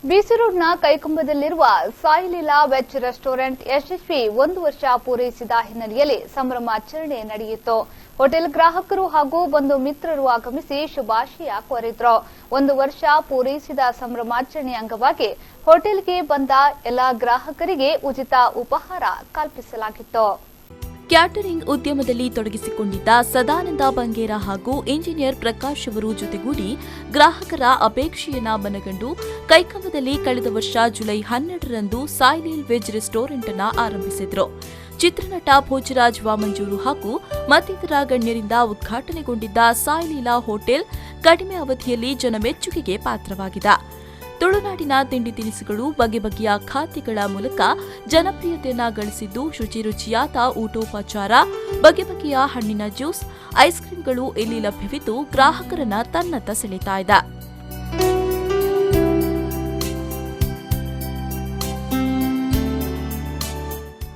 ಬಿಸಿ ರೋಡ್ನ ಕೈಕಂಬದಲ್ಲಿರುವ Sai Leela veg restaurant ಯಶಸ್ವಿ 1 ವರ್ಷ ಪೂರೈಸಿದ ಹಿನ್ನೆಲೆಯಲ್ಲಿ ಸಂಭ್ರಮಾಚರಣೆ ನಡೆಯಿತು. ಹೋಟೆಲ್ ಗ್ರಾಹಕರು ಹಾಗೂ ಬಂಧು ಮಿತ್ರರು ಆಗಮಿಸಿ ಶುಭಾಶಯ ಕೋರಿದ್ರು. 1 ವರ್ಷ ಪೂರೈಸಿದ ಸಂಭ್ರಮಾಚರಣೆ ಅಂಗವಾಗಿ ಹೋಟೆಲ್ಗೆ ಬಂದ ಎಲ್ಲ ಗ್ರಾಹಕರಿಗೆ ಉಚಿತ ಉಪಹಾರ ಕಲ್ಪಿಸಲಾಗಿತ್ತು. ಕ್ಯಾಟರಿಂಗ್ ಉದ್ಯಮದಲ್ಲಿ ತೊಡಗಿಸಿಕೊಂಡಿದ್ದ ಸದಾನಂದ ಬಂಗೇರ ಹಾಗೂ ಇಂಜಿನಿಯರ್ ಪ್ರಕಾಶ್ ಅವರು ಜೊತೆಗೂಡಿ ಗ್ರಾಹಕರ ಅಪೇಕ್ಷೆಯನ್ನ ಮನಗಂಡು ಕೈಕಂಬದಲ್ಲಿ ಕಳೆದ ವರ್ಷ ಜುಲೈ 12ರಂದು ಸಾಯಿ ಲೀಲಾ ವೆಜ್ ರೆಸ್ಟೋರೆಂಟ್ ಅನ್ನು ಆರಂಭಿಸಿದ್ರು. ಚಿತ್ರನಟ ಭೋಜರಾಜ್ ವಾಮಂಜೂರು ಹಾಗೂ ಮತ್ತಿತರ ಗಣ್ಯರಿಂದ ಉದ್ಘಾಟನೆಗೊಂಡಿದ್ದ ಸಾಯಿ ಲೀಲಾ ಹೋಟೆಲ್ ಕಡಿಮೆ ಅವಧಿಯಲ್ಲಿ ಜನಮೆಚ್ಚುಗೆಗೆ ಪಾತ್ರವಾಗಿದೆ. ತುಳುನಾಡಿನ ತಿಂಡಿ ತಿನಿಸುಗಳು ಬಗೆ ಬಗೆಯ ಖಾದ್ಯಗಳ ಮೂಲಕ ಜನಪ್ರಿಯತೆಯನ್ನ ಗಳಿಸಿದ್ದು, ರುಚಿಯಾದ ಊಟೋಪಚಾರ, ಬಗೆ ಬಗೆಯ ಹಣ್ಣಿನ ಜ್ಯೂಸ್, ಐಸ್ ಕ್ರೀಂಗಳು ಇಲ್ಲಿ ಲಭ್ಯವಿದ್ದು ಗ್ರಾಹಕರನ್ನ ತನ್ನತ್ತ ಸೆಳೆತಾ ಇದೆ.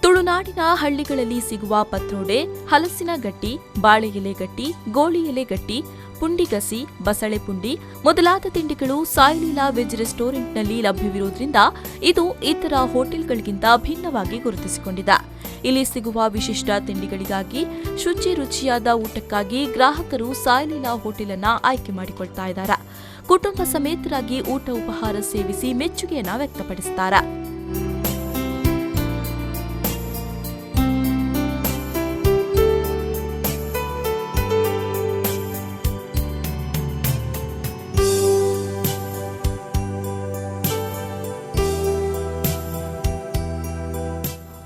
ತುಳುನಾಡಿನ ಹಳ್ಳಿಗಳಲ್ಲಿ ಸಿಗುವ ಪತ್ರೋಡೆ, ಹಲಸಿನ ಗಟ್ಟಿ, ಬಾಳೆ ಎಲೆ ಗಟ್ಟಿ, ಗೋಳಿ ಎಲೆ ಗಟ್ಟಿ, ಪುಂಡಿಗಸಿ, ಬಸಳೆ ಪುಂಡಿ ಮೊದಲಾದ ತಿಂಡಿಗಳು ಸಾಯಿ ಲೀಲಾ ವೆಜ್ ರೆಸ್ಟೋರೆಂಟ್ನಲ್ಲಿ ಲಭ್ಯವಿರುವುದರಿಂದ ಇದು ಇತರ ಹೋಟೆಲ್ಗಳಿಗಿಂತ ಭಿನ್ನವಾಗಿ ಗುರುತಿಸಿಕೊಂಡಿದೆ. ಇಲ್ಲಿ ಸಿಗುವ ವಿಶಿಷ್ಟ ತಿಂಡಿಗಳಿಗಾಗಿ ರುಚಿಯಾದ ಊಟಕ್ಕಾಗಿ ಗ್ರಾಹಕರು ಸಾಯಿ ಲೀಲಾ ಹೋಟೆಲ್ ಅನ್ನು ಆಯ್ಕೆ ಮಾಡಿಕೊಳ್ತಾ ಇದ್ದಾರೆ. ಕುಟುಂಬ ಸಮೇತರಾಗಿ ಊಟ ಉಪಹಾರ ಸೇವಿಸಿ ಮೆಚ್ಚುಗೆಯನ್ನ ವ್ಯಕ್ತಪಡಿಸುತ್ತಾರೆ.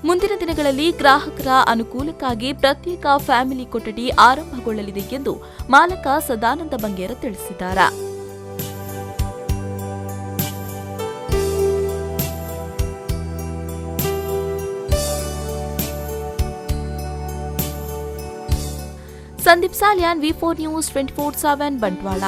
ಮುಂದಿನ ದಿನಗಳಲ್ಲಿ ಗ್ರಾಹಕರ ಅನುಕೂಲಕ್ಕಾಗಿ ಪ್ರತ್ಯೇಕ ಫ್ಯಾಮಿಲಿ ಕೊಠಡಿ ಆರಂಭಗೊಳ್ಳಲಿದೆ ಎಂದು ಮಾಲಕ ಸದಾನಂದ ಬಂಗೇರ ತಿಳಿಸಿದ್ದಾರೆ. Sandeep Salian, V4 news 24/7 Bantwal.